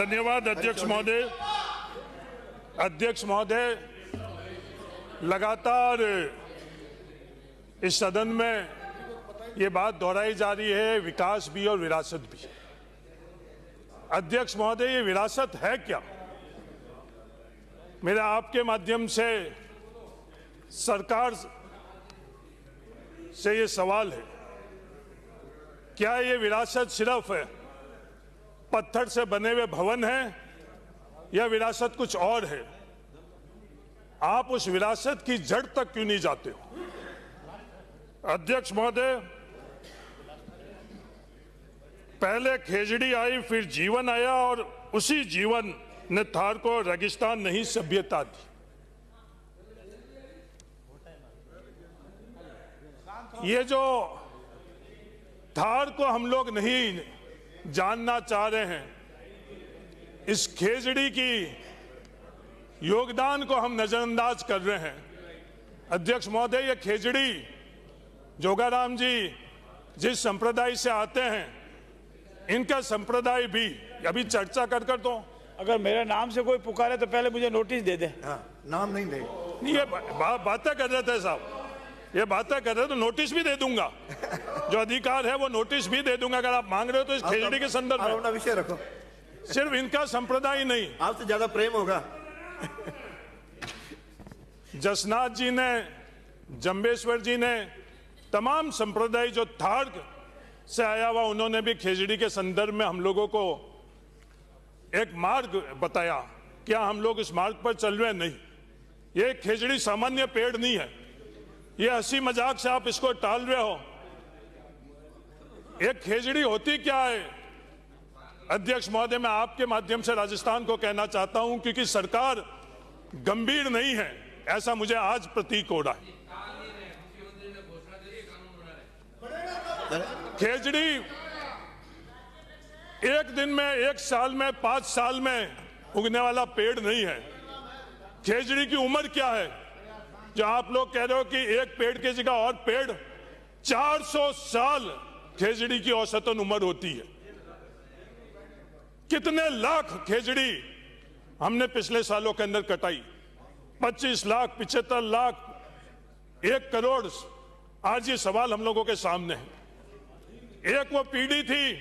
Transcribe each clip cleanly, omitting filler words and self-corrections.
धन्यवाद अध्यक्ष महोदय। अध्यक्ष महोदय, लगातार इस सदन में ये बात दोहराई जा रही है, विकास भी और विरासत भी। अध्यक्ष महोदय, ये विरासत है क्या? मेरा आपके माध्यम से सरकार से ये सवाल है, क्या ये विरासत सिर्फ पत्थर से बने हुए भवन है या विरासत कुछ और है? आप उस विरासत की जड़ तक क्यों नहीं जाते हो? अध्यक्ष महोदय, पहले खेजड़ी आई, फिर जीवन आया और उसी जीवन ने थार को रेगिस्तान नहीं सभ्यता दी। ये जो थार को हम लोग नहीं जानना चाह रहे हैं, इस खेजड़ी की योगदान को हम नजरअंदाज कर रहे हैं। अध्यक्ष महोदय, ये खेजड़ी जोगाराम जी जिस संप्रदाय से आते हैं, इनका संप्रदाय भी अभी चर्चा कर दो। अगर मेरे नाम से कोई पुकारे तो पहले मुझे नोटिस दे दे। हाँ, नाम नहीं दे। ये बातें कर रहे थे साहब, ये बातें कर रहे तो नोटिस भी दे दूंगा। जो अधिकार है वो नोटिस भी दे दूंगा अगर आप मांग रहे हो तो। इस खेजड़ी के संदर्भ में अपना विषय रखो। सिर्फ इनका संप्रदाय नहीं, आपसे ज्यादा प्रेम होगा। जसनाथ जी ने, जंबेश्वर जी ने, तमाम संप्रदाय जो थार से आया हुआ, उन्होंने भी खेजड़ी के संदर्भ में हम लोगों को एक मार्ग बताया। क्या हम लोग इस मार्ग पर चल रहे हैं? नहीं। ये खेजड़ी सामान्य पेड़ नहीं है, ये हंसी मजाक से आप इसको टाल रहे हो। एक खेजड़ी होती क्या है? अध्यक्ष महोदय, मैं आपके माध्यम से राजस्थान को कहना चाहता हूं, क्योंकि सरकार गंभीर नहीं है ऐसा मुझे आज प्रतीक हो रहा है। खेजड़ी एक दिन में, एक साल में, 5 साल में उगने वाला पेड़ नहीं है। खेजड़ी की उम्र क्या है जो आप लोग कह रहे हो कि एक पेड़ की जगह और पेड़? 400 साल खेजड़ी की औसतन उम्र होती है। कितने लाख खेजड़ी हमने पिछले सालों के अंदर कटाई? 25 लाख, 75 लाख, 1 करोड़। आज ये सवाल हम लोगों के सामने है। एक वो पीढ़ी थी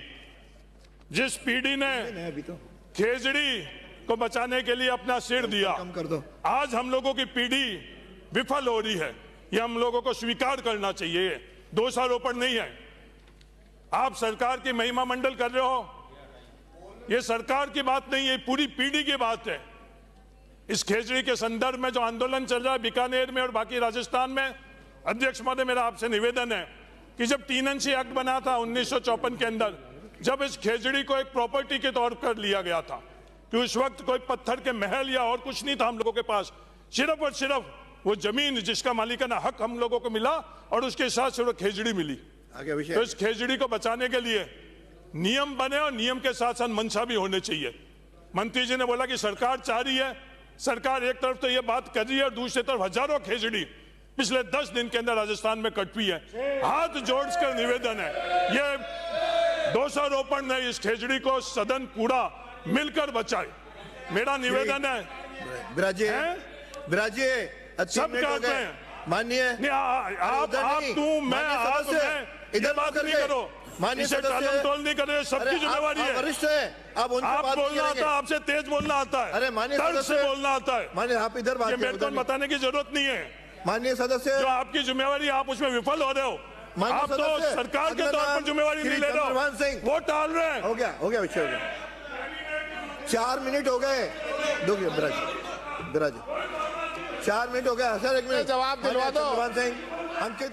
जिस पीढ़ी ने अभी तो खेजड़ी को बचाने के लिए अपना सिर दिया। कम कर दो। आज हम लोगों की पीढ़ी विफल हो रही है, ये हम लोगों को स्वीकार करना चाहिए। दोषारोपण नहीं है। आप सरकार की महिमा मंडल कर रहे हो, ये सरकार की बात नहीं है, पूरी पीढ़ी की बात है। इस खेजड़ी के संदर्भ में जो आंदोलन चल रहा है बीकानेर में और बाकी राजस्थान में, अध्यक्ष महोदय, मेरा आपसे निवेदन है कि जब 3 अंशी एक्ट बना था 1954 के अंदर, जब इस खेजड़ी को एक प्रॉपर्टी के तौर पर लिया गया था, कि उस वक्त कोई पत्थर के महल या और कुछ नहीं था हम लोगों के पास, सिर्फ और सिर्फ वो जमीन जिसका मालिकाना हक हम लोगों को मिला और उसके साथ सिर्फ खेजड़ी मिली। तो इस खेजड़ी को बचाने के लिए नियम बने और नियम के साथ साथ मंशा भी होने चाहिए। मंत्री जी ने बोला कि सरकार चाह रही है, सरकार एक तरफ तो ये बात कर रही है और दूसरी तरफ हजारों खेजड़ी पिछले 10 दिन के अंदर राजस्थान में कटवी है। हाथ जोड़कर निवेदन है, ये दोषारोपण नहीं, इस खेजड़ी को सदन पूरा मिलकर बचाए, मेरा निवेदन है। विराजिए सब कहते हैं माननीय आप तू मैं आप इधर बात नहीं करो, इसे टालमटोल नहीं करे, सबकी जिम्मेवारी है। वरिष्ठ है, आप बोलना आता है, आपसे तेज बोलना आता है, अरे माननीय तर्क से बोलना आता है। माननीय आप इधर बात, ये मेरे को बताने की जरूरत नहीं है। माननीय सदस्य, जो आपकी जिम्मेवारी, आप उसमें विफल हो रहे हो। आप तो सरकार के तौर पर जिम्मेवारी नहीं ले रहे हो, वो टाल रहे हैं। हो गया विषय हो गया। 4 मिनट हो गए। विराज 4 मिनट हो गया सर, 1 मिनट जवाब दिलवा दो। अंकित